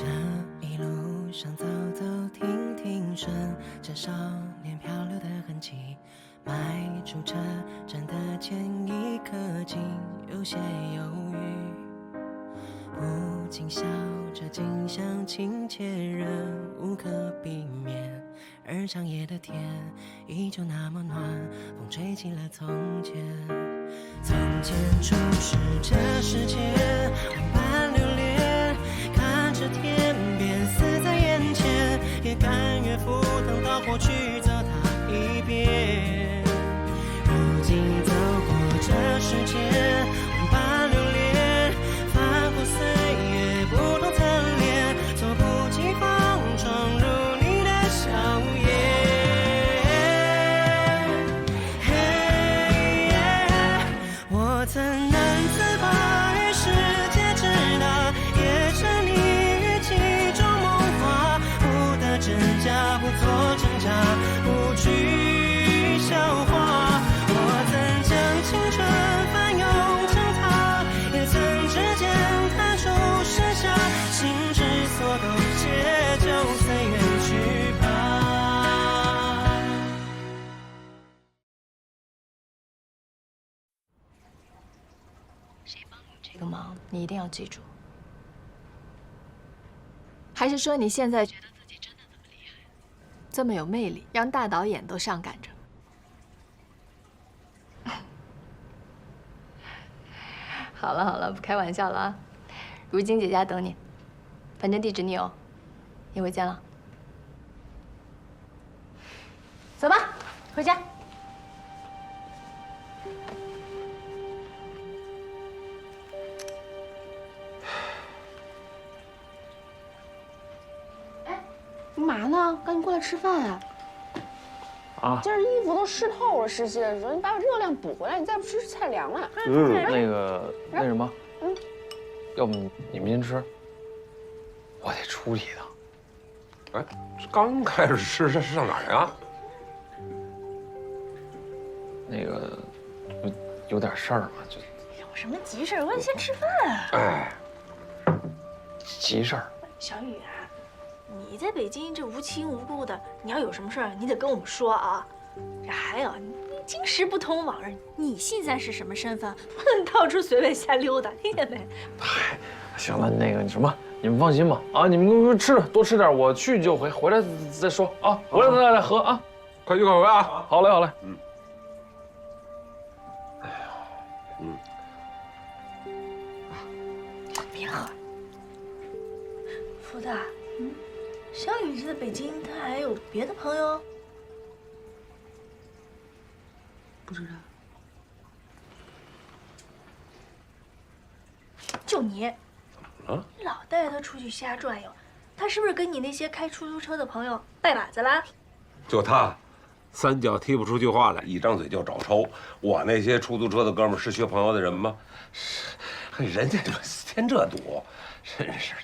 这一路上走走停停，顺着少年漂流的痕迹，迈出车站的前一刻，竟有些犹豫，不禁笑着，近乡情怯，仍无可避免。而长夜的天依旧那么暖，风吹起了从前。从前初识这世界，万般留恋，看着天边似在眼前，也甘愿赴汤蹈火去走它一遍。如今走过这世界，万般留恋，翻过岁月不同层脸，猝不及防闯入你的笑颜。我曾难自拔于世界之大，也沉溺于其中梦话，不得真假，不做挣扎，不去消化。我曾将青春翻涌成她，也曾指尖弹出盛夏，心之所动，且就随缘去吧。这个忙你一定要记住。还是说你现在觉得自己真的这么厉害，这么有魅力，让大导演都上赶着？好了好了，不开玩笑了啊！如今姐家等你，反正地址你有，一会见了。走吧，回家。你嘛呢？赶紧过来吃饭啊！啊，今儿衣服都湿透了，实习的时候你把热量补回来，你再不吃菜凉了。那什么，要不你们先吃，我得出去一趟。哎，刚开始吃，这是上哪儿呀？那个，有点事儿嘛，就有什么急事儿？我得先吃饭啊！哎，急事儿。小雨啊，你在北京这无亲无故的，你要有什么事儿，你得跟我们说啊。这还有，你今时不同往日，你现在是什么身份，不能到处随便瞎溜达，听见没？嗨，行了，那个什么，你们放心吧，啊，你们吃着多吃点，我去就回来再说啊，回来咱俩再喝啊，快去快回啊！好嘞好嘞，别喝。福大，小雨在北京，他还有别的朋友？不知道。就你，啊？你老带他出去瞎转悠，他是不是跟你那些开出租车的朋友拜把子啦？就他，三脚踢不出句话来，一张嘴就找抽。我那些出租车的哥们儿是学朋友的人吗？是，人家这添这堵，真是的。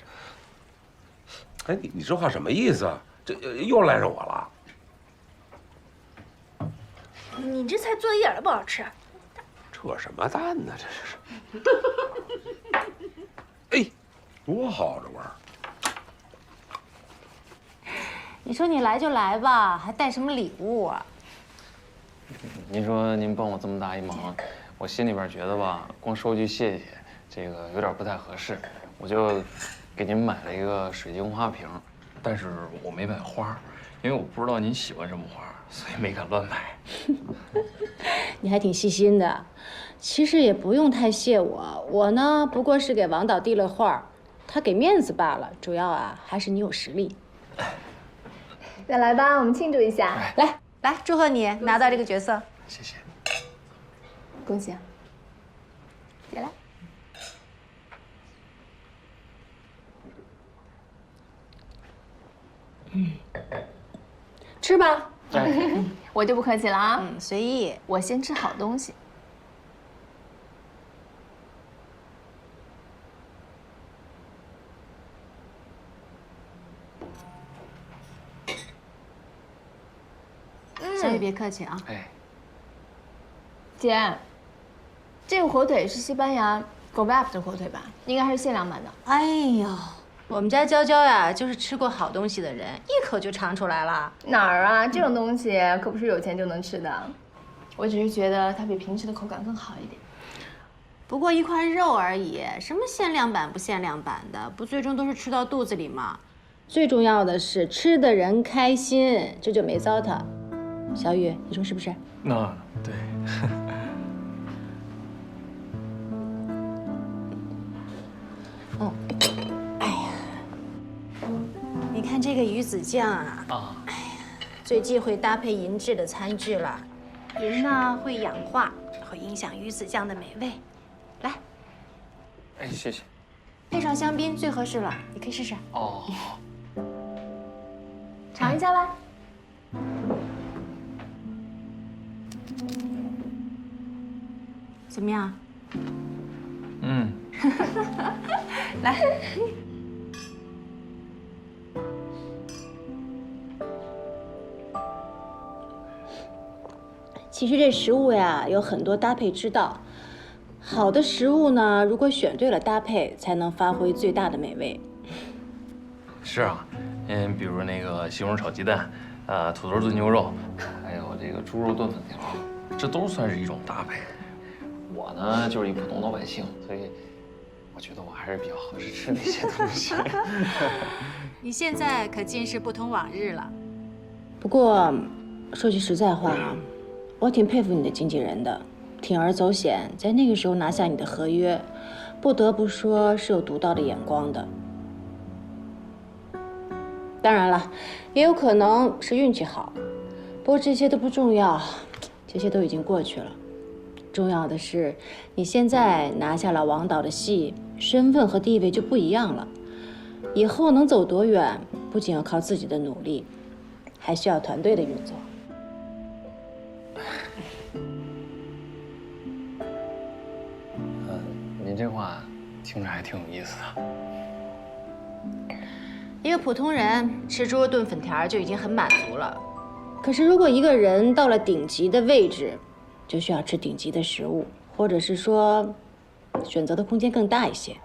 哎，你这话什么意思啊？这又赖上我了？你这菜做的一点都不好吃。扯什么蛋呢？这是。哎，多好这味儿！你说你来就来吧，还带什么礼物啊？您说您帮我这么大一忙，我心里边觉得吧，光说句谢谢，这个有点不太合适，我就给您买了一个水晶花瓶，但是我没买花，因为我不知道您喜欢什么花，所以没敢乱买。你还挺细心的，其实也不用太谢我，我呢不过是给王导递了话，他给面子罢了，主要啊还是你有实力。再来吧，我们庆祝一下。来，祝贺你拿到这个角色。谢谢。恭喜啊！姐来。吃吧。我就不客气了啊。随意。我先吃好东西。小雨别客气啊。哎，姐，这个火腿是西班牙 Gobap 的火腿吧？应该还是限量版的。哎呦，我们家娇娇呀，就是吃过好东西的人，一口就尝出来了。哪儿啊？这种东西可不是有钱就能吃的。我只是觉得它比平时的口感更好一点。不过一块肉而已，什么限量版不限量版的，不最终都是吃到肚子里吗？最重要的是吃的人开心，这就没糟蹋。小雨，你说是不是？那对。哦，哎呀，你看这个鱼子酱啊，哎呀，最忌讳搭配银质的餐具了。银呢会氧化，会影响鱼子酱的美味。来，哎，谢谢。配上香槟最合适了，你可以试试。哦，好。尝一下吧。怎么样？嗯。来。其实这食物呀有很多搭配之道，好的食物呢，如果选对了搭配，才能发挥最大的美味。是啊，比如那个西红柿炒鸡蛋，土豆炖牛肉，还有这个猪肉炖粉条，这都算是一种搭配。我呢就是一普通老百姓，所以我觉得我还是比较合适吃那些东西。你现在可尽是不同往日了。不过说句实在话啊，我挺佩服你的经纪人的，铤而走险，在那个时候拿下你的合约，不得不说是有独到的眼光的。当然了，也有可能是运气好，不过这些都不重要，这些都已经过去了。重要的是，你现在拿下了王导的戏，身份和地位就不一样了。以后能走多远，不仅要靠自己的努力，还需要团队的运作。您这话听着还挺有意思的。一个普通人吃猪肉炖粉条就已经很满足了，可是如果一个人到了顶级的位置，就需要吃顶级的食物，或者是说，选择的空间更大一些。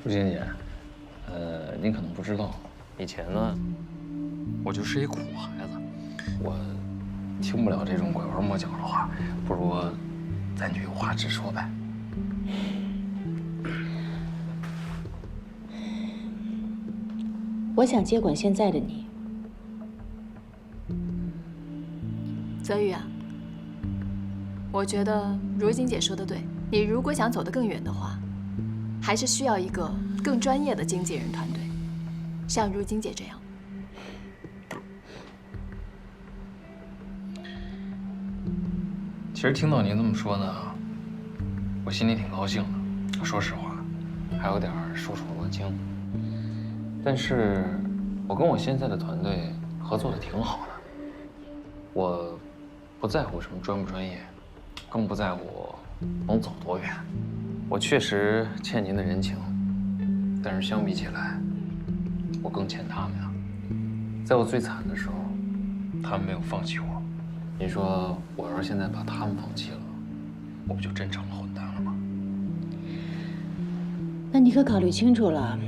陆欣姐，您可能不知道，以前呢，我就是一苦孩子，我听不了这种拐弯抹角的话，不如咱就有话直说呗。我想接管现在的你。泽宇啊，我觉得如晶姐说的对，你如果想走得更远的话，还是需要一个更专业的经纪人团队，像如晶姐这样。其实听到您这么说呢，我心里挺高兴的。说实话，还有点受宠若惊。但是，我跟我现在的团队合作的挺好的。我不在乎什么专不专业，更不在乎能走多远。我确实欠您的人情，但是相比起来，我更欠他们啊。在我最惨的时候，他们没有放弃我。你说我要是现在把他们放弃了，我不就真成了混蛋了吗？那你可考虑清楚了，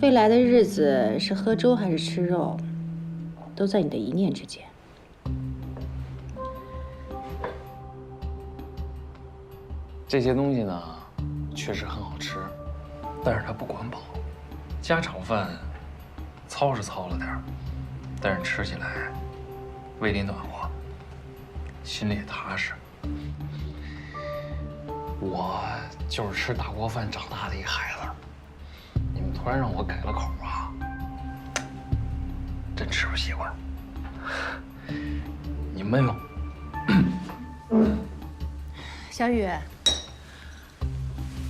未来的日子是喝粥还是吃肉，都在你的一念之间。这些东西呢，确实很好吃，但是它不管饱。家常饭糙是糙了点儿，但是吃起来胃里暖和，心里也踏实。我就是吃大锅饭长大的一孩子，你们突然让我改了口啊，真吃不习惯。你闷了。小雨，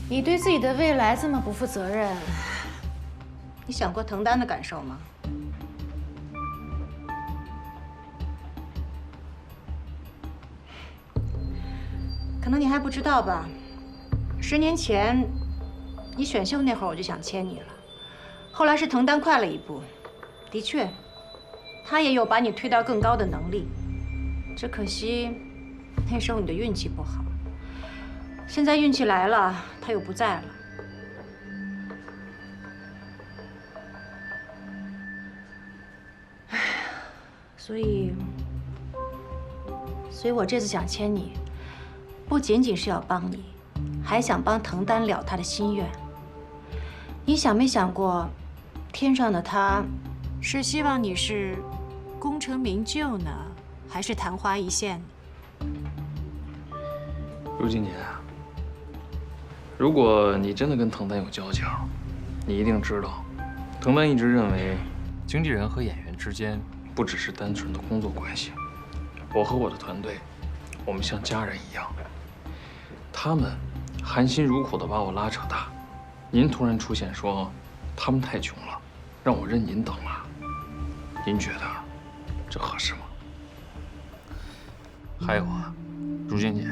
你对自己的未来这么不负责任，你想过腾丹的感受吗？可能你还不知道吧，10年前你选秀那会儿我就想签你了，后来是腾丹快了一步，的确，他也有把你推到更高的能力，只可惜那时候你的运气不好。现在运气来了，他又不在了。所以我这次想签你，不仅仅是要帮你，还想帮滕丹了他的心愿。你想没想过，天上的他，是希望你是功成名就呢，还是昙花一现？如今姐，如果你真的跟滕丹有交情，你一定知道，滕丹一直认为，经纪人和演员之间不只是单纯的工作关系。我和我的团队，我们像家人一样。他们含辛茹苦地把我拉扯大，您突然出现说他们太穷了，让我认您等了，您觉得这合适吗？还有啊，如君姐，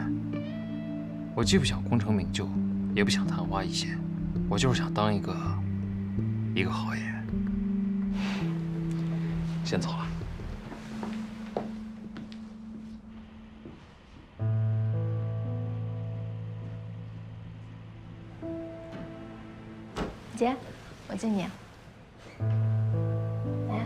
我既不想功成名就，也不想昙花一现，我就是想当一个好演员。先走了。姐，我敬你啊。来。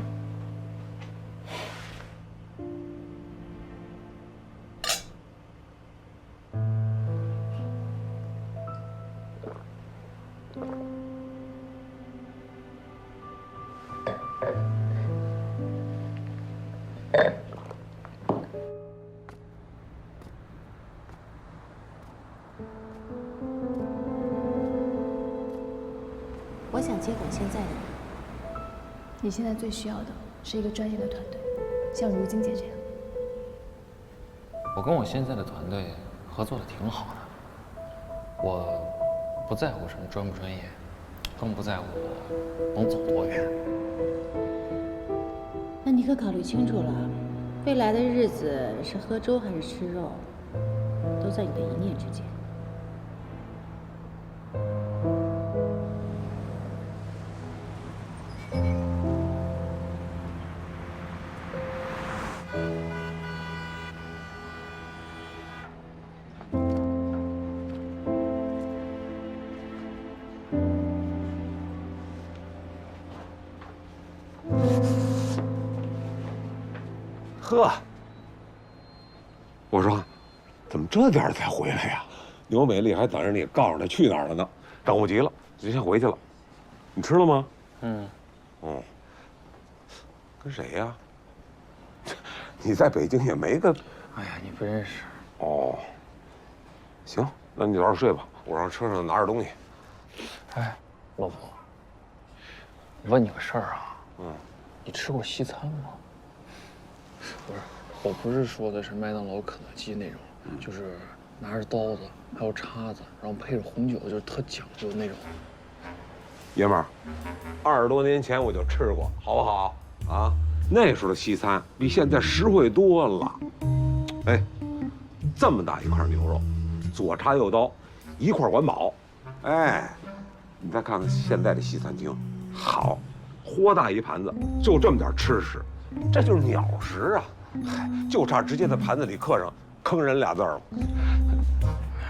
我想接管现在的你。你现在最需要的是一个专业的团队，像如今姐这样。我跟我现在的团队合作的挺好的，我不在乎什么专不专业，更不在乎能走多远。那你可考虑清楚了，未来的日子是喝粥还是吃肉，都在你的一念之间。呵，我说，怎么这点才回来呀？牛美丽还等着你，告诉她去哪儿了呢，等不及了，就先回去了。你吃了吗？哦，跟谁呀？你在北京也没个……哎呀，你不认识。哦，行，那你早点睡吧，我上车上拿点东西。哎，老婆，我问你个事儿啊，你吃过西餐吗？不是，我不是说的是麦当劳、肯德基那种，就是拿着刀子还有叉子，然后配着红酒，就是特讲究的那种。爷们儿，20多年前我就吃过，好不好？啊，那时候的西餐比现在实惠多了。哎，这么大一块牛肉，左叉右刀，一块管饱。哎，你再看看现在的西餐厅，好，豁大一盘子，就这么点吃食。这就是鸟食啊！嗨，就差直接在盘子里刻上“坑人”俩字儿了。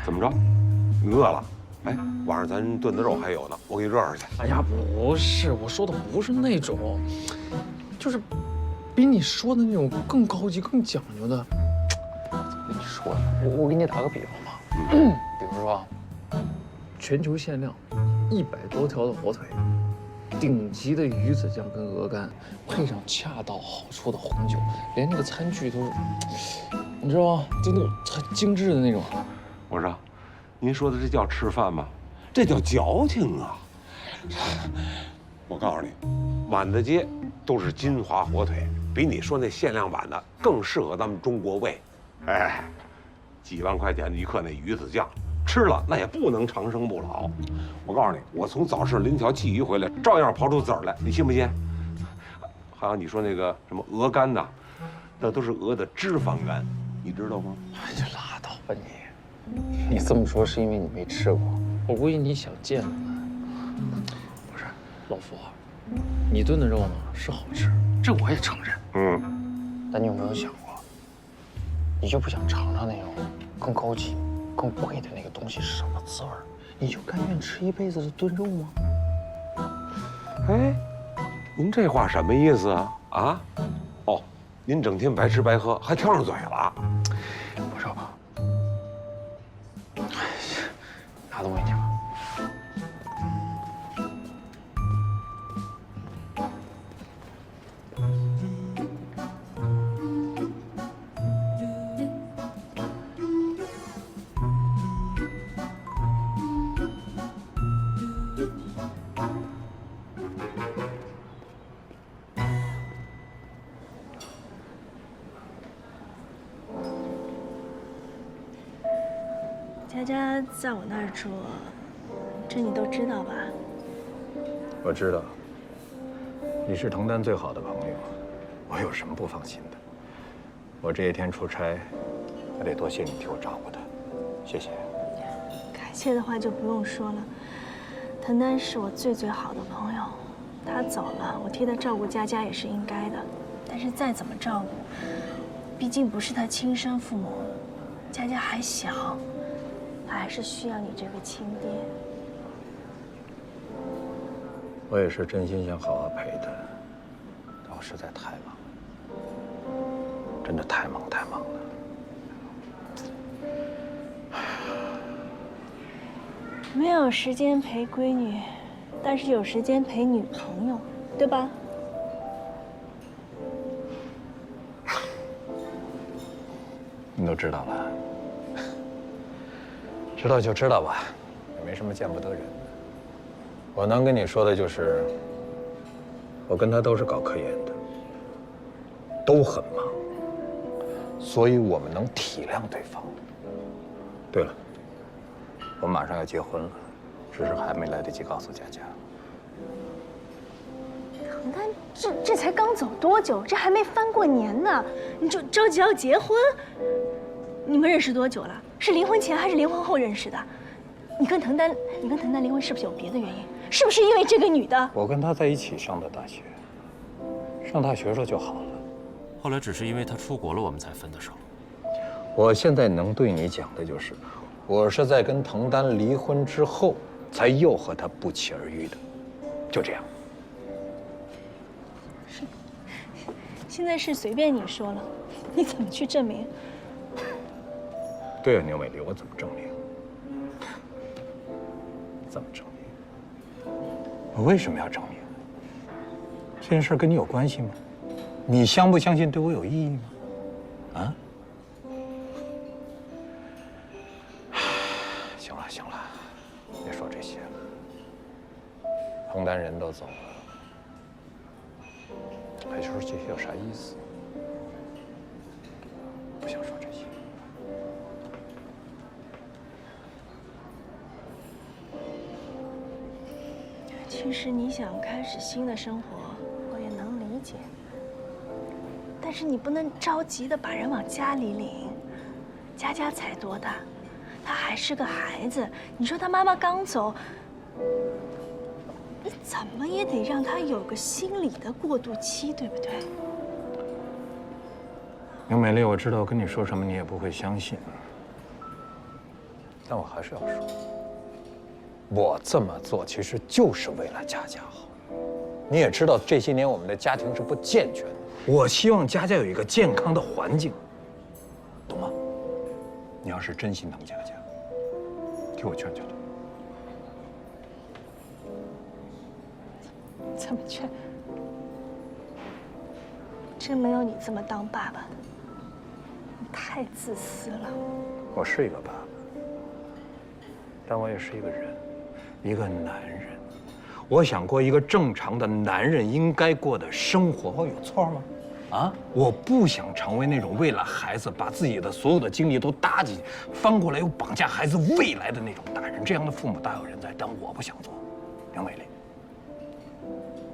怎么着？你饿了？哎，晚上咱炖的肉还有呢，我给你热热去。哎呀，不是，我说的不是那种，就是比你说的那种更高级、更讲究的。怎么跟你说呢？我给你打个比方吧，比如说，全球限量100多条的火腿。顶级的鱼子酱跟鹅肝，配上恰到好处的红酒，连那个餐具都是，你知道吗？就那种很精致的那种。我说，您说的这叫吃饭吗？这叫矫情啊！我告诉你，满大街都是金华火腿，比你说那限量版的更适合咱们中国胃。哎，几万块钱一克那鱼子酱。吃了那也不能长生不老。我告诉你，我从早市拎条鲫鱼回来，照样刨出籽儿来，你信不信？还有你说那个什么鹅肝呐，那都是鹅的脂肪肝，你知道吗？哎，就拉倒吧你！你这么说是因为你没吃过，我估计你想见我。不是，老佛，你炖的肉呢是好吃，这我也承认。但你有没有想过，你就不想尝尝那种更高级？更贵的那个东西是什么滋味？你就甘愿吃一辈子的炖肉吗？哎，您这话什么意思啊？啊？哦，您整天白吃白喝，还挑上嘴了。不少吧？拿东西去吧。佳佳在我那儿住，这你都知道吧？我知道，你是滕丹最好的朋友，我有什么不放心的？我这些天出差，还得多谢你替我照顾他，谢谢。感谢的话就不用说了。滕丹是我最好的朋友，他走了，我替他照顾佳佳也是应该的。但是再怎么照顾，毕竟不是他亲生父母，佳佳还小。他还是需要你这个亲爹。我也是真心想好好陪他，但我实在太忙了，真的太忙了。没有时间陪闺女，但是有时间陪女朋友，对吧？你都知道了。知道就知道吧，也没什么见不得人的。我能跟你说的就是，我跟他都是搞科研的，都很忙，所以我们能体谅对方。对了，我马上要结婚了，只是还没来得及告诉佳佳。滕丹，这才刚走多久？这还没翻过年呢，你就着急要结婚？你们认识多久了？是离婚前还是离婚后认识的？你跟滕丹离婚是不是有别的原因？是不是因为这个女的？我跟她在一起上的大学，上大学时候就好了。后来只是因为他出国了，我们才分的手。我现在能对你讲的就是，我是在跟滕丹离婚之后，才又和他不期而遇的，就这样。现在是随便你说了，你怎么去证明？对啊，牛美丽，我怎么证明？怎么证明？我为什么要证明？这件事跟你有关系吗？你相不相信对我有意义吗？啊？行了，别说这些了。滕丹人都走了，还说这些有啥意思？不想说这些。其实你想开始新的生活，我也能理解。但是你不能着急的把人往家里领。佳佳才多大，她还是个孩子。你说她妈妈刚走，你怎么也得让她有个心理的过渡期，对不对？牛美丽，我知道我跟你说什么你也不会相信，但我还是要说。我这么做其实就是为了佳佳好。你也知道这些年我们的家庭是不健全的，我希望佳佳有一个健康的环境，懂吗？你要是真心疼佳佳，替我劝劝她。怎么劝？真没有你这么当爸爸的，你太自私了。我是一个爸爸，但我也是一个人，一个男人。我想过一个正常的男人应该过的生活，我有错吗？啊，我不想成为那种为了孩子把自己的所有的精力都搭进去，翻过来又绑架孩子未来的那种大人。这样的父母大有人在，但我不想做。梁美丽，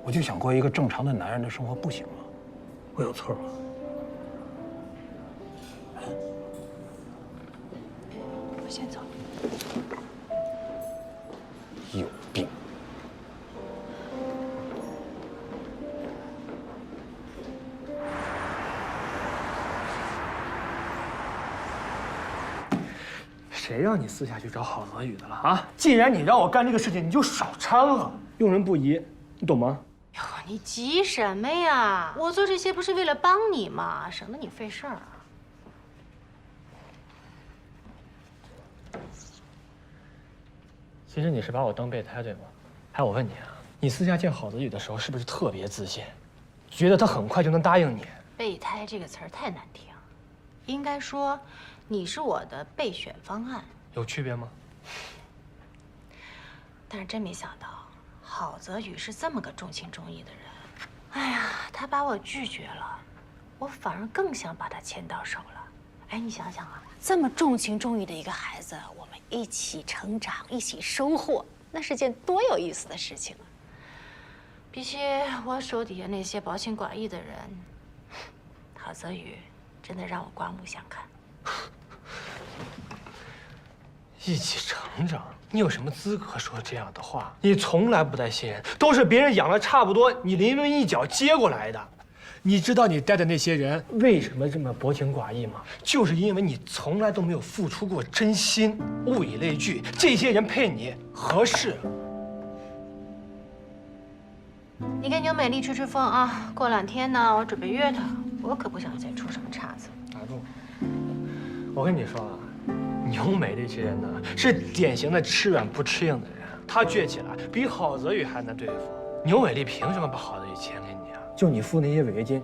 我就想过一个正常的男人的生活，不行吗？我有错吗？我先走。有病！谁让你私下去找郝泽宇的了啊？既然你让我干这个事情，你就少掺和，用人不疑，你懂吗？哟，你急什么呀？我做这些不是为了帮你吗？省得你费事儿啊。其实你是把我当备胎对吗？哎，我问你啊，你私下见郝泽宇的时候是不是特别自信，觉得他很快就能答应你？备胎这个词儿太难听，应该说你是我的备选方案。有区别吗？但是真没想到，郝泽宇是这么个重情重义的人。哎呀，他把我拒绝了，我反而更想把他牵到手了。哎，你想想啊，这么重情重义的一个孩子，我们一起成长，一起收获，那是件多有意思的事情啊！比起我手底下那些薄情寡义的人，郝泽宇真的让我刮目相看。一起成长，你有什么资格说这样的话？你从来不带新人，都是别人养的差不多，你临门一脚接过来的。你知道你带的那些人为什么这么薄情寡义吗？就是因为你从来都没有付出过真心，物以类聚，这些人配你合适。你跟牛美丽吹吹风啊，过2天呢，我准备约她，我可不想再出什么岔子。打住！我跟你说啊，牛美丽这人呢，是典型的吃软不吃硬的人，她倔起来比郝泽宇还难对付。牛美丽凭什么把郝泽宇签给你啊？就你付那些违约金，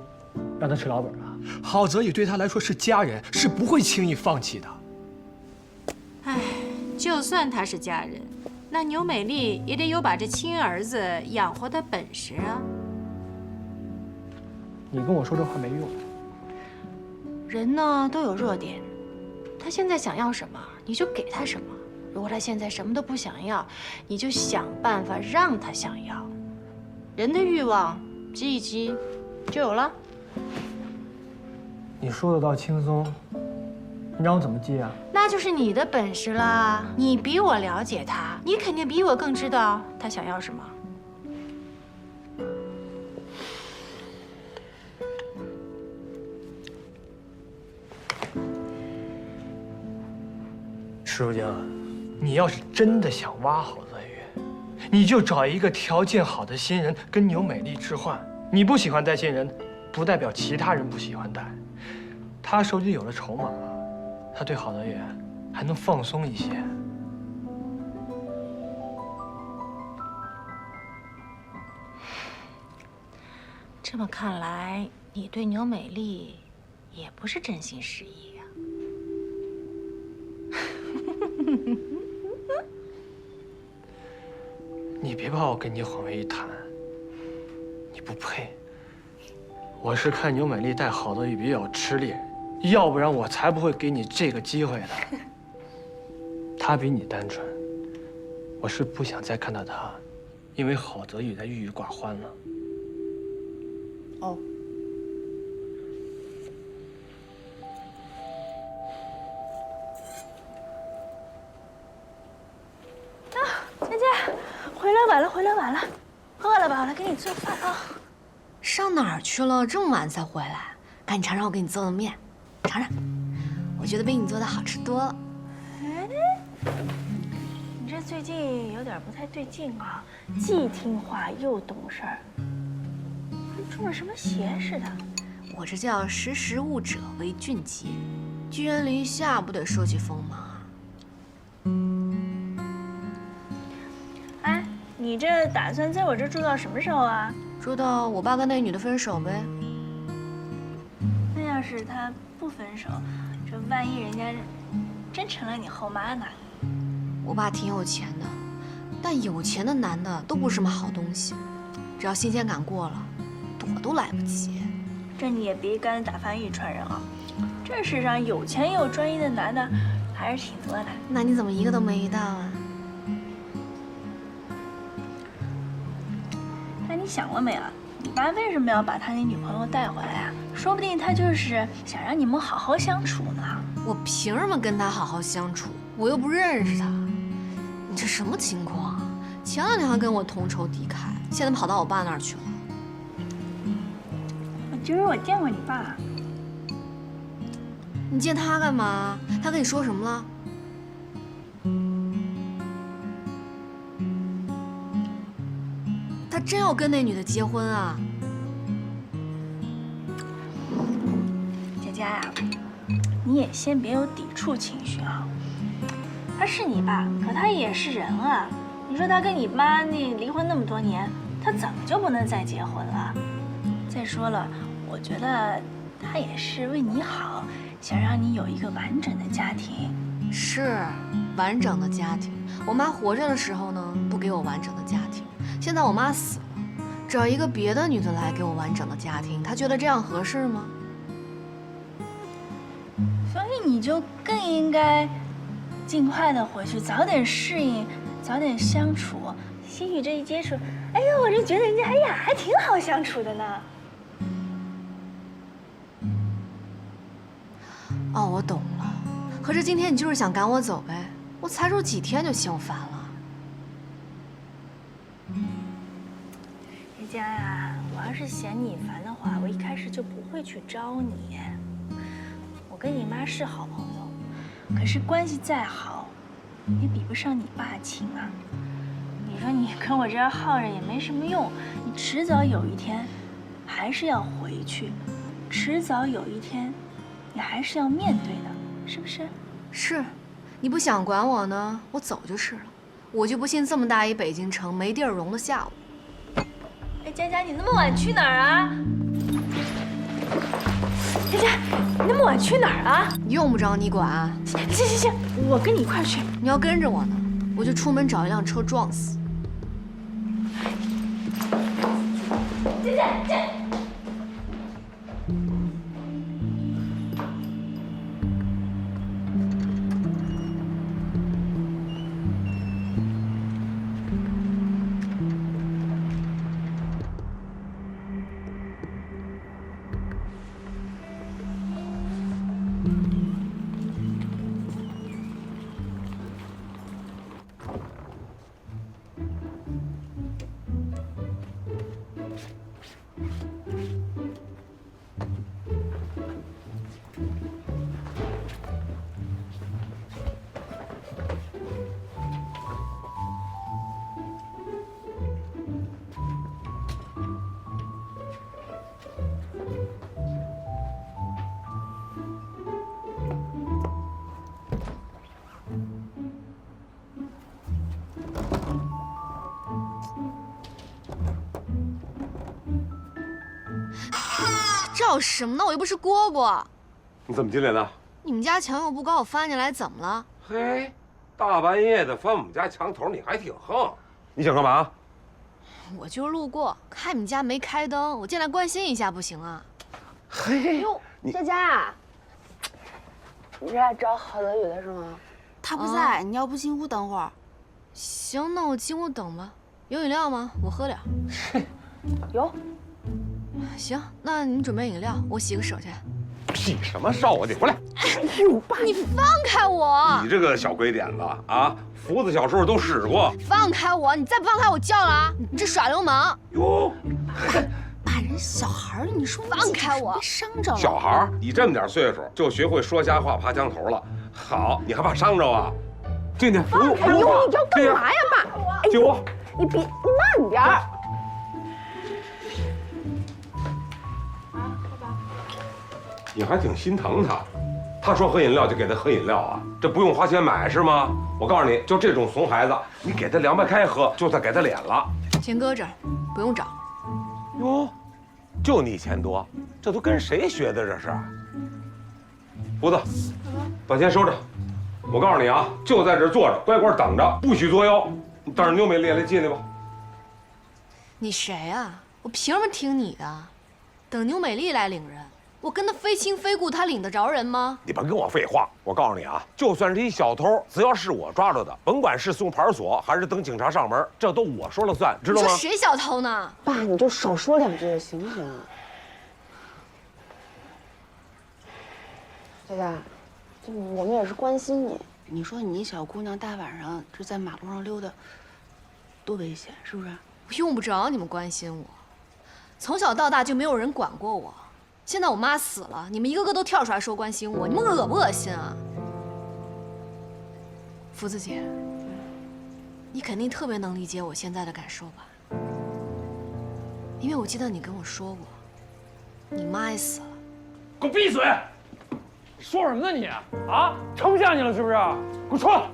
让他吃老本啊？郝泽宇对他来说是家人，是不会轻易放弃的。唉，就算他是家人，那牛美丽也得有把这亲儿子养活的本事啊。你跟我说这话没用。人呢都有弱点，他现在想要什么，你就给他什么。如果他现在什么都不想要，你就想办法让他想要。人的欲望积一积，就有了。你说的倒轻松，你让我怎么记啊？那就是你的本事啦。你比我了解他，你肯定比我更知道他想要什么。石如晶，你要是真的想挖郝泽宇，你就找一个条件好的新人跟牛美丽置换。你不喜欢带新人，不代表其他人不喜欢带。他手里有了筹码，他对郝泽宇还能放松一些。这么看来，你对牛美丽也不是真心实意呀。你别把我跟你混为一谈，你不配。我是看牛美丽带郝泽宇比较吃力，要不然我才不会给你这个机会的。他比你单纯，我是不想再看到他因为郝泽宇在郁郁寡欢了。哦。佳佳，回来晚了，回来晚了，饿了吧？我来给你做饭啊。上哪儿去了？这么晚才回来？赶紧尝尝我给你做的面，尝尝，我觉得比你做的好吃多了。哎，你这最近有点不太对劲啊，既听话又懂事儿，跟中了什么邪似的。我这叫识时务者为俊杰，寄人篱下不得说起锋芒啊。哎，你这打算在我这住到什么时候啊？住到我爸跟那女的分手呗。那要是他不分手，这万一人家真成了你后妈呢？我爸挺有钱的，但有钱的男的都不是什么好东西，只要新鲜感过了，躲都来不及。这你也别干打翻一船人啊！这世上有钱又专一的男的还是挺多的。那你怎么一个都没遇到啊？那你想过没有？你爸为什么要把他那女朋友带回来啊？说不定他就是想让你们好好相处呢。我凭什么跟他好好相处？我又不认识他。你这什么情况啊？前2天还跟我同仇敌忾，现在跑到我爸那儿去了。我见过你爸。你见他干嘛？他跟你说什么了？他真真要跟那女的结婚啊？佳佳呀，你也先别有抵触情绪啊。他是你爸，可他也是人啊。你说他跟你妈那离婚那么多年，他怎么就不能再结婚了？再说了，我觉得他也是为你好，想让你有一个完整的家庭。是完整的家庭。我妈活着的时候呢，不给我完整的家庭。现在我妈死了，找一个别的女的来给我完整的家庭，她觉得这样合适吗？所以你就更应该尽快的回去，早点适应，早点相处。西雨这一接触，哎呦，我就觉得人家还挺好相处的呢。哦，我懂了。合着今天你就是想赶我走呗？我才住几天就嫌我烦了。人家呀，我要是嫌你烦的话，我一开始就不会去招你。我跟你妈是好朋友，可是关系再好，也比不上你爸亲啊。你说你跟我这样耗着也没什么用，你迟早有一天还是要回去，迟早有一天你还是要面对的，是不是？是，你不想管我呢，我走就是了。我就不信这么大一北京城没地儿容得下我。哎，佳佳，你那么晚去哪儿啊？佳佳，你那么晚去哪儿啊？用不着你管。行，我跟你一块儿去。你要跟着我呢，我就出门找一辆车撞死。佳佳。照什么呢？我又不是蝈蝈。你怎么进来的？你们家墙又不高，我翻进来怎么了？嘿，大半夜的翻我们家墙头，你还挺横。你想干嘛？我就是路过，看你们家没开灯，我进来关心一下不行啊？嘿，哟，佳佳，你是来找郝德宇的是吗？他不在，你要不进屋等会儿？行，那我进屋等吧。有饮料吗？我喝点。有。行，那你准备饮料，我洗个手去。洗什么手啊？你回来！哎呦，爸！你放开我！你这个小鬼点子啊，福子小时候都使过。放开我！你再不放开我叫了啊！你这耍流氓！哟，爸，人小孩，你说放开我！别伤着了。小孩，你这么点岁数就学会说瞎话、爬墙头了。好，你还怕伤着啊？进去，不用。哎呦，你要干嘛呀，爸？进屋。你慢点儿。你还挺心疼他，他说喝饮料就给他喝饮料啊？这不用花钱买是吗？我告诉你，就这种怂孩子，你给他凉白开喝，就算给他脸了。钱搁这儿，不用找。哟，就你钱多，这都跟谁学的？这是。胡子，把钱收着。我告诉你啊，就在这坐着，乖乖等着，不许作妖。带着妞美丽来进来吧。你谁啊？我凭什么听你的？等牛美丽来领人。我跟他非亲非故，他领得着人吗？你别跟我废话！我告诉你啊，就算是一小偷，只要是我抓着的，甭管是送派出所还是等警察上门，这都我说了算，知道吗？你说谁小偷呢？爸，你就少说两句行不行？佳佳，就我们也是关心你。你说你一小姑娘大晚上这在马路上溜达，多危险，是不是？用不着你们关心我，从小到大就没有人管过我。现在我妈死了，你们一个个都跳出来说关心我，你们恶不恶心啊？福子姐，你肯定特别能理解我现在的感受吧？因为我记得你跟我说过，你妈也死了。给我闭嘴！说什么呢你？啊，盛不下你了是不是？给我出来！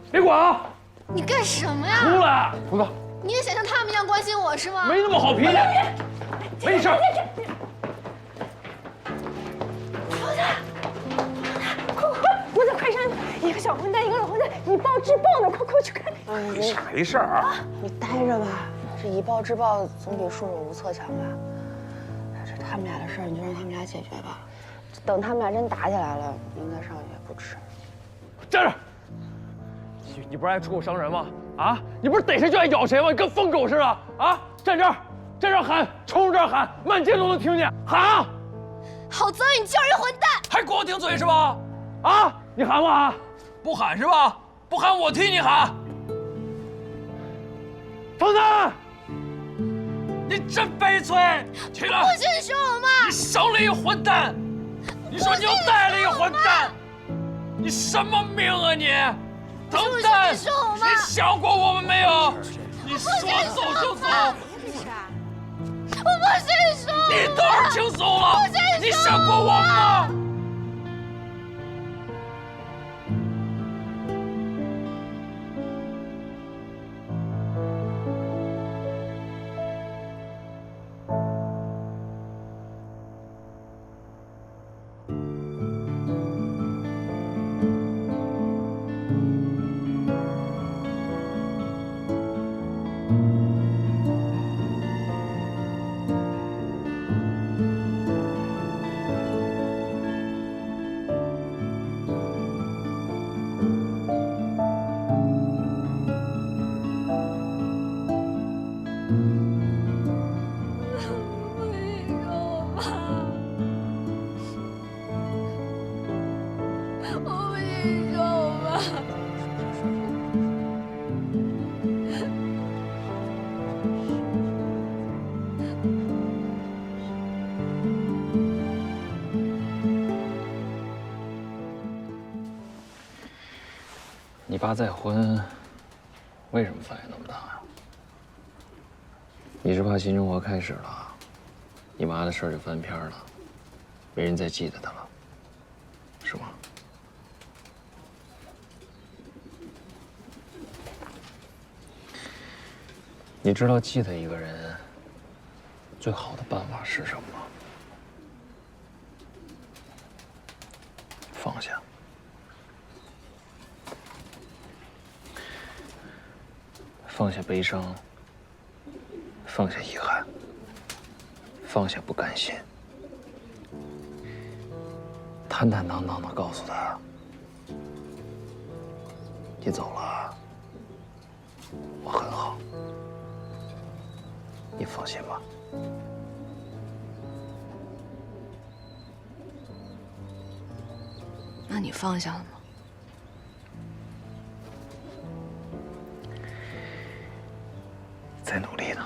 别管啊！你干什么呀？出来！出来！你也想像他们一样关心我是吗？没那么好脾气。没事。我在快上，一个小混蛋，一个老混蛋，以暴制暴呢！快去看！没事啊，你待着吧，这以暴制暴总比束手无策强吧？这他们俩的事儿，你就让他们俩解决吧。等他们俩真打起来了，应该上去也不迟。站着！你不是爱出口伤人吗？啊，你不是逮谁就爱咬谁吗？你跟疯狗似的啊！站这儿，站这儿喊，冲着这儿喊，满街都能听见，喊啊！好脏，你就是一混蛋！还光顶嘴是吧？啊，你喊不喊？不喊是吧？不喊我替你喊。方三，你真悲催！起来！不许说我妈！你生了一混蛋！你说你又带了一混蛋！你什么命啊你？等等，你想过我们没有？你说走就走。我不许说！你都是轻松了，你想过我们吗？你爸再婚，为什么反应那么大呀？你是怕新生活开始了，你妈的事儿就翻篇了，没人再记得她了，是吗？你知道记得一个人最好的办法是什么吗？放下。放下悲伤，放下遗憾，放下不甘心，坦坦荡荡地告诉他：“你走了，我很好，你放心吧。”那你放下了吗？在努力呢。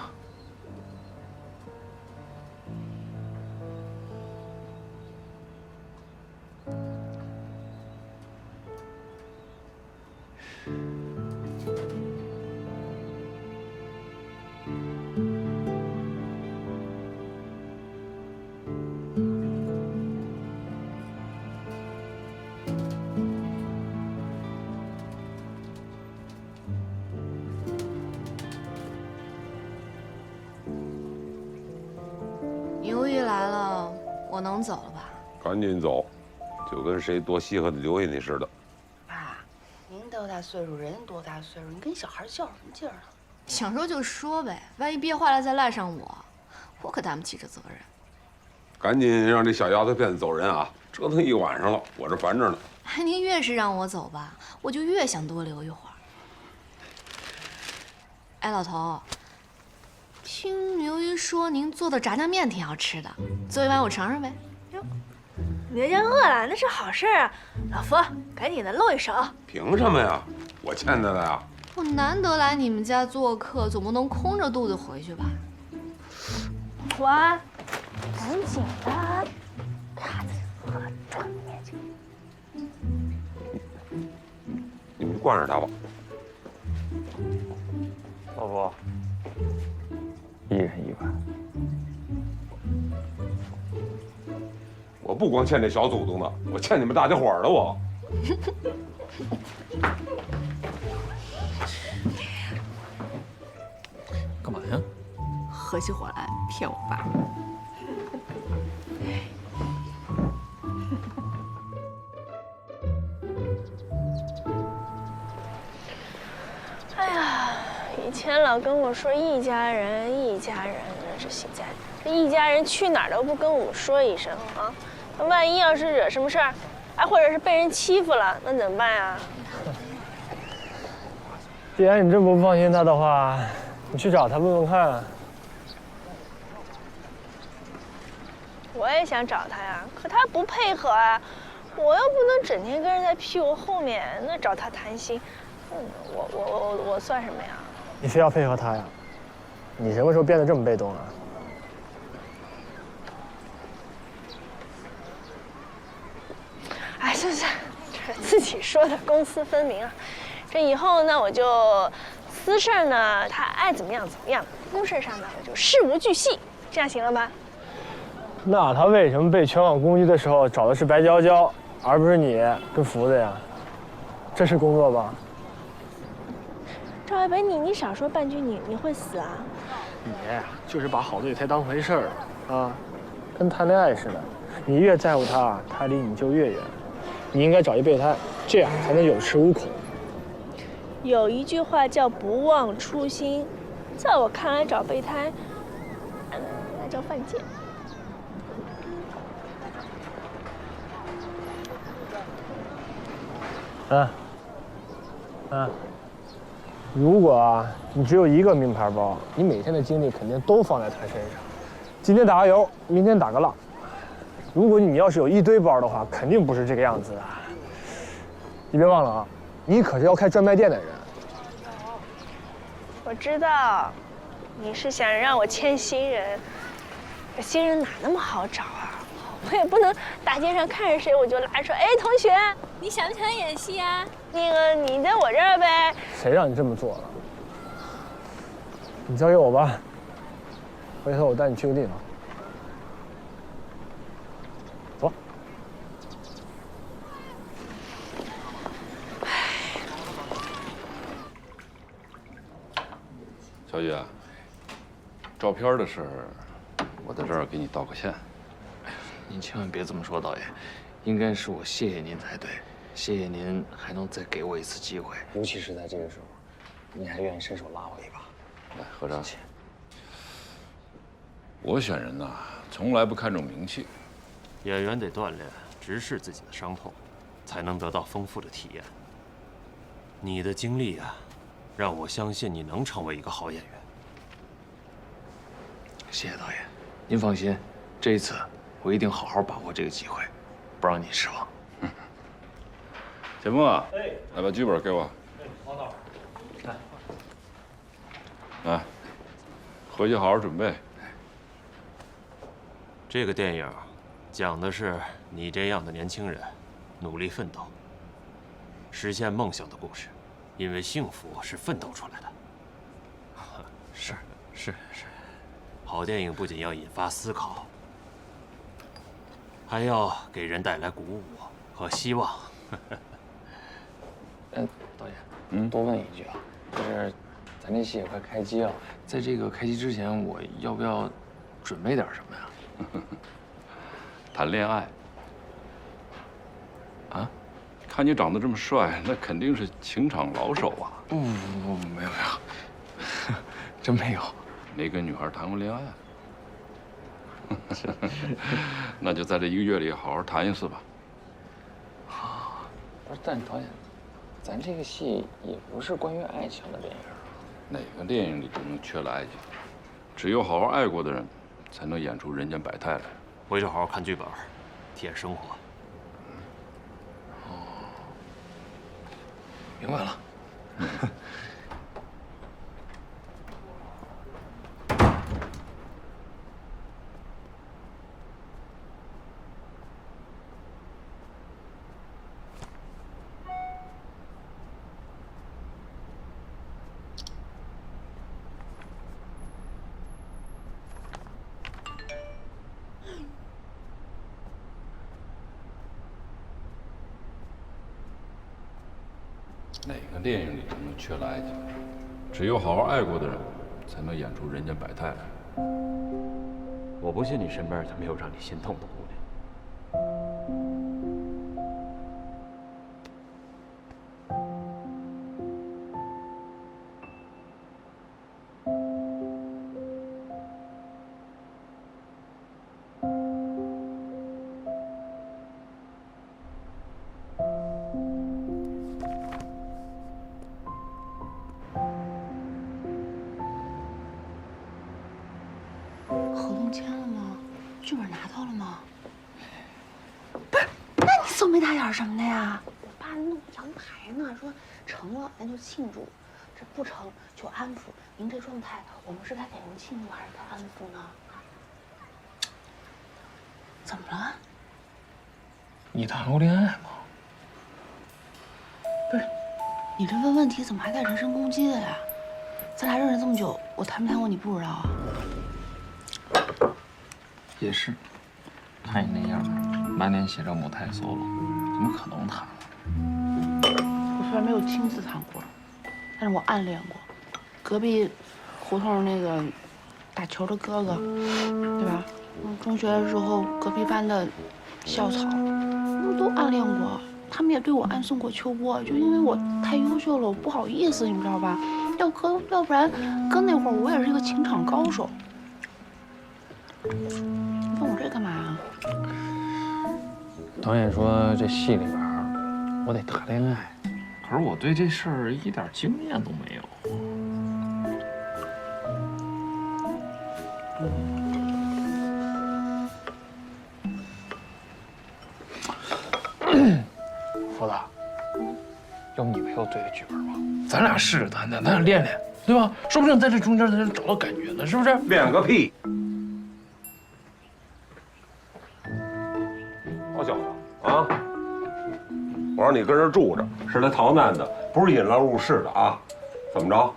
牛姨来了，我能走了吧？赶紧走，就跟谁多稀罕的留下你似的。爸，您多大岁数，人家多大岁数，你跟小孩较什么劲儿呢？想说就说呗，万一憋坏了再赖上我，我可担不起这责任。赶紧让这小丫头片子走人啊！折腾一晚上了，我这烦着呢。哎，您越是让我走吧，我就越想多留一会儿。哎，老头，听牛姨说您做的炸酱面挺好吃的，做一碗我尝尝呗。人家饿了，那是好事啊！老福，赶紧的露一手。凭什么呀？我欠他的呀。我难得来你们家做客，总不能空着肚子回去吧？我赶紧的，咔子和撞你面前。你们惯着他吧。老婆，一人一碗。我不光欠这小祖宗的，我欠你们大家伙儿的我。干嘛呀？合起伙来骗我爸。哎呀，以前老跟我说一家人，一家人，那是现在这一家人去哪儿都不跟我们说一声啊！那万一要是惹什么事儿，哎，或者是被人欺负了，那怎么办呀？既然你这么不放心他的话，你去找他问问看。我也想找他呀，可他不配合啊！我又不能整天跟人在屁股后面，那找他谈心，我算什么呀？你非要配合他呀？你什么时候变得这么被动啊？哎，算，这自己说的公私分明啊！这以后呢，我就私事儿呢，他爱怎么样怎么样；公事上呢，我就事无巨细，这样行了吧？那他为什么被全网攻击的时候找的是白娇娇，而不是你跟福子呀？这是工作吧？赵爱北，你少说半句，你会死啊？你就是把好队才当回事儿啊，跟谈恋爱似的，你越在乎他，他离你就越远。你应该找一备胎，这样才能有恃无恐。有一句话叫不忘初心，在我看来，找备胎，那叫犯贱。如果你只有一个名牌包，你每天的精力肯定都放在他身上。今天打个油，明天打个浪。如果你要是有一堆包的话，肯定不是这个样子的。你别忘了啊，你可是要开专卖店的人。我知道，你是想让我牵新人，可新人哪那么好找啊？我也不能大街上看着谁我就拉着说，哎，同学，你想不想演戏啊？那个你在我这儿呗。谁让你这么做了？你交给我吧，回头我带你去个地方。走。小雨啊，照片的事儿，我在这儿给你道个歉。您千万别这么说，导演，应该是我谢谢您才对，谢谢您还能再给我一次机会，尤其是在这个时候，您还愿意伸手拉我一把。来，合着，我选人呐，从来不看重名气。演员得锻炼直视自己的伤痛，才能得到丰富的体验。你的经历啊，让我相信你能成为一个好演员。谢谢导演，您放心，这一次我一定好好把握这个机会，不让你失望。田峰啊，来把剧本给我。王导，来，回去好好准备。这个电影讲的是你这样的年轻人努力奋斗、实现梦想的故事，因为幸福是奋斗出来的。是。好电影不仅要引发思考，还要给人带来鼓舞和希望。导演，多问一句啊，就是咱这戏也快开机了，在这个开机之前，我要不要准备点什么呀？谈恋爱啊？看你长得这么帅，那肯定是情场老手啊。不，没有，真没有。没跟女孩谈过恋爱，那就在这1个月里好好谈一次吧。不是，但导演，咱这个戏也不是关于爱情的电影。哪个电影里都能缺了爱情？只有好好爱过的人，才能演出人间百态来。回去好好看剧本，体验生活。明白了。哪个电影里头能缺了爱情？只有好好爱过的人，才能演出人间百态来。我不信你身边就没有让你心痛的姑娘。合同签了吗？剧本拿到了吗？不是，那你皱眉打眼什么的呀？我爸弄羊排呢，说成了咱就庆祝，这不成就安抚。您这状态，我们是该给您庆祝还是该安抚呢？怎么了？你谈过恋爱吗？不是，你这问问题怎么还带人身攻击的呀？咱俩认识这么久，我谈没谈过你不知道啊？也是，看你那样，满脸写着母胎 solo， 怎么可能谈了？我虽然没有亲自谈过，但是我暗恋过。隔壁胡同那个打球的哥哥，对吧？中学的时候隔壁班的校草，都暗恋过。他们也对我暗送过秋波，就因为我太优秀了，我不好意思，你知道吧？要不然，跟那会儿我也是一个情场高手。你问我这干嘛啊？导演说这戏里边我得谈恋爱，可是我对这事儿一点经验都没有。福子，要不你陪我对个剧本吧？咱俩试着谈谈，咱俩练练，对吧？说不定在这中间咱能找到感觉呢，是不是？练个屁！好小子啊！我让你跟这住着，是来逃难的，不是引狼入室的啊！怎么着？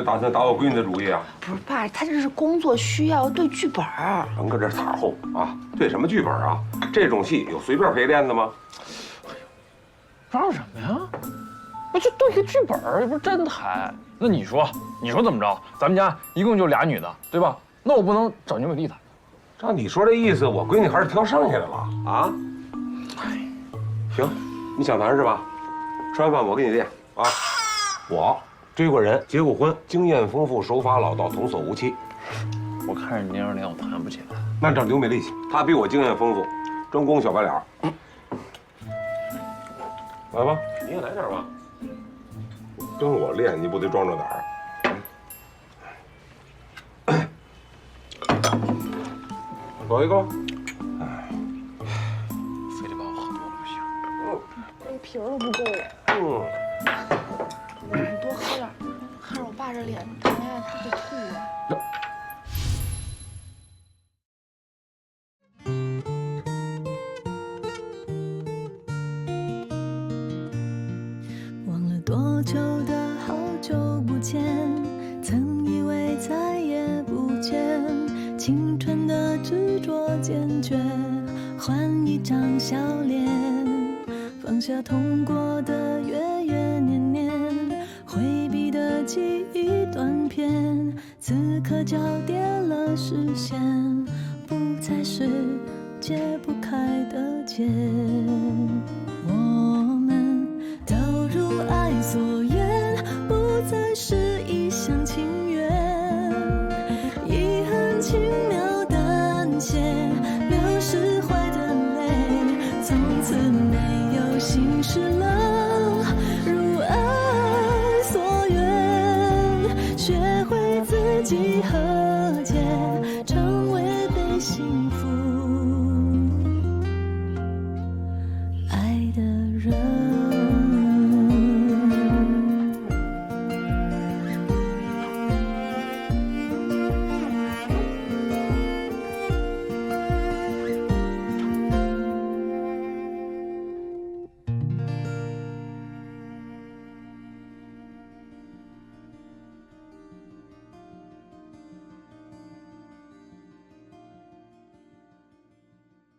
打算打我闺女的主意啊？不是爸，他这是工作需要对剧本儿。甭搁这撒后啊！对什么剧本啊？这种戏有随便陪练的吗？嚷什么呀？我就对个剧本又不是真谈。那你说怎么着？咱们家一共就俩女的，对吧？那我不能找牛美丽谈。照你说这意思，我闺女还是挑剩下的了啊？行，你想谈是吧？吃完饭我给你练啊。我追过人，结过婚，经验丰富，手法老道，童叟无欺。我看着你那样脸，我谈不起来。那找刘美丽去，她比我经验丰富，专攻小白脸。来吧，你也来点吧。跟我练，你不得壮着胆儿？走一个。非得把我喝多了不行。这瓶儿都不够。你多喝点，看着我爸这脸，谈恋爱他会吐啊。忘了多久的好久不见，曾以为再也不见，青春的执着坚决，换一张笑脸，放下痛过的月月年年，回避的记忆断片，此刻交叠了视线，不再是解不开的结。我们掉入爱所愿，不再是一厢情愿，遗憾轻描淡写，流失坏的泪，从此没有心事了，如爱所愿，学会自己和解，成为被幸福爱的人。